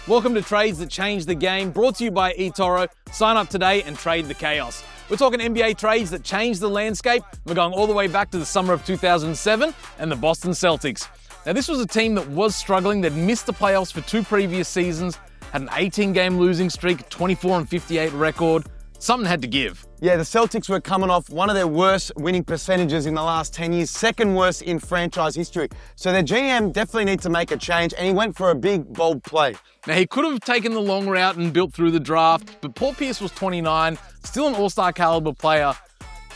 Welcome to Trades That Change the Game, brought to you by eToro. Sign up today and trade the chaos. We're talking NBA trades that changed the landscape. We're going all the way back to the summer of 2007 and the Boston Celtics. Now, this was a team that was struggling. They'd missed the playoffs for 2 previous seasons, had an 18-game losing streak, 24-58 record. Something had to give. Yeah, the Celtics were coming off one of their worst winning percentages in the last 10 years, second worst in franchise history. So their GM definitely needs to make a change, and he went for a big, bold play. Now, he could have taken the long route and built through the draft, but Paul Pierce was 29, still an all-star caliber player,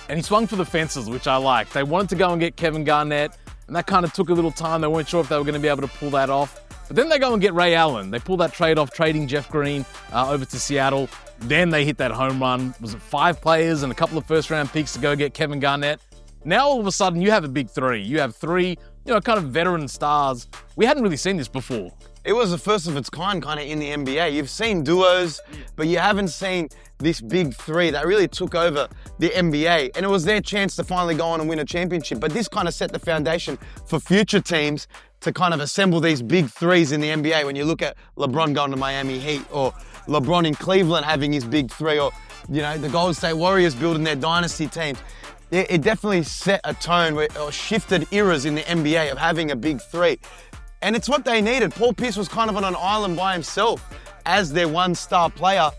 and he swung for the fences, which I liked. They wanted to go and get Kevin Garnett, and that kind of took a little time. They weren't sure if they were going to be able to pull that off. But then they go and get Ray Allen. They pull that trade off, trading Jeff Green over to Seattle. Then they hit that home run. Was it 5 players and a couple of first-round picks to go get Kevin Garnett? Now, all of a sudden, you have a big 3. You have 3, kind of veteran stars. We hadn't really seen this before. It was the first of its kind of in the NBA. You've seen duos, but you haven't seen this big 3 that really took over the NBA. And it was their chance to finally go on and win a championship. But this kind of set the foundation for future teams to kind of assemble these big 3s in the NBA. When you look at LeBron going to Miami Heat, or LeBron in Cleveland having his big 3, or, the Golden State Warriors building their dynasty teams. It definitely set a tone or shifted eras in the NBA of having a big 3. And it's what they needed. Paul Pierce was kind of on an island by himself as their one-star player.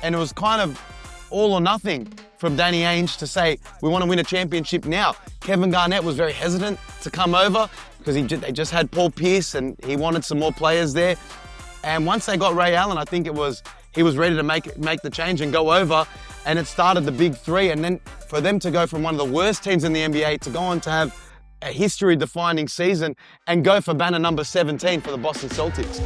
And it was kind of all or nothing from Danny Ainge to say, we want to win a championship now. Kevin Garnett was very hesitant to come over because they just had Paul Pierce and he wanted some more players there. And once they got Ray Allen, I think he was ready to make the change and go over. And it started the big 3. And then for them to go from one of the worst teams in the NBA to go on to have a history-defining season and go for banner number 17 for the Boston Celtics.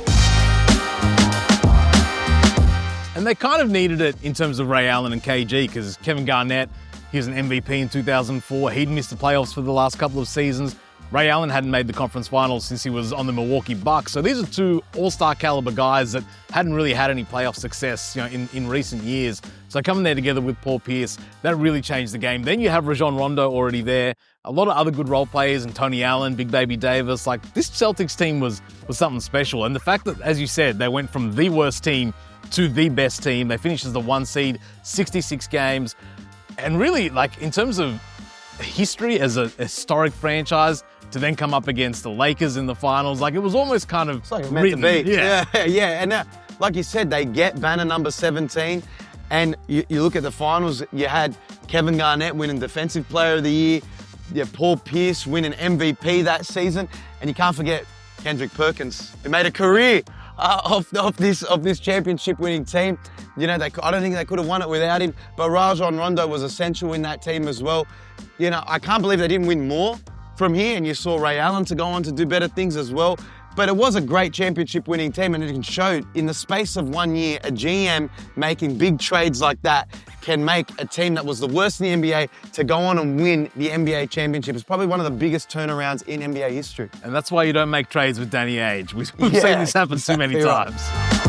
And they kind of needed it in terms of Ray Allen and KG, because Kevin Garnett, he was an MVP in 2004. He'd missed the playoffs for the last couple of seasons. Ray Allen hadn't made the conference finals since he was on the Milwaukee Bucks. So these are 2 all-star caliber guys that hadn't really had any playoff success, in recent years. So coming there together with Paul Pierce, that really changed the game. Then you have Rajon Rondo already there. A lot of other good role players, and Tony Allen, Big Baby Davis. This Celtics team was something special. And the fact that, as you said, they went from the worst team to the best team. They finished as the 1 seed, 66 games. And really, in terms of history as a historic franchise, to then come up against the Lakers in the finals, it was almost kind of it's like meant written. To be. Yeah. And like you said, they get banner number 17. And you look at the finals, you had Kevin Garnett winning Defensive Player of the Year. You have Paul Pierce winning MVP that season. And you can't forget Kendrick Perkins, who made a career of this championship-winning team. I don't think they could have won it without him. But Rajon Rondo was essential in that team as well. I can't believe they didn't win more from here, and you saw Ray Allen to go on to do better things as well. But it was a great championship-winning team, and it showed in the space of 1 year, a GM making big trades like that can make a team that was the worst in the NBA to go on and win the NBA championship. It's probably one of the biggest turnarounds in NBA history. And that's why you don't make trades with Danny Ainge. We've seen this happen too many times. Right.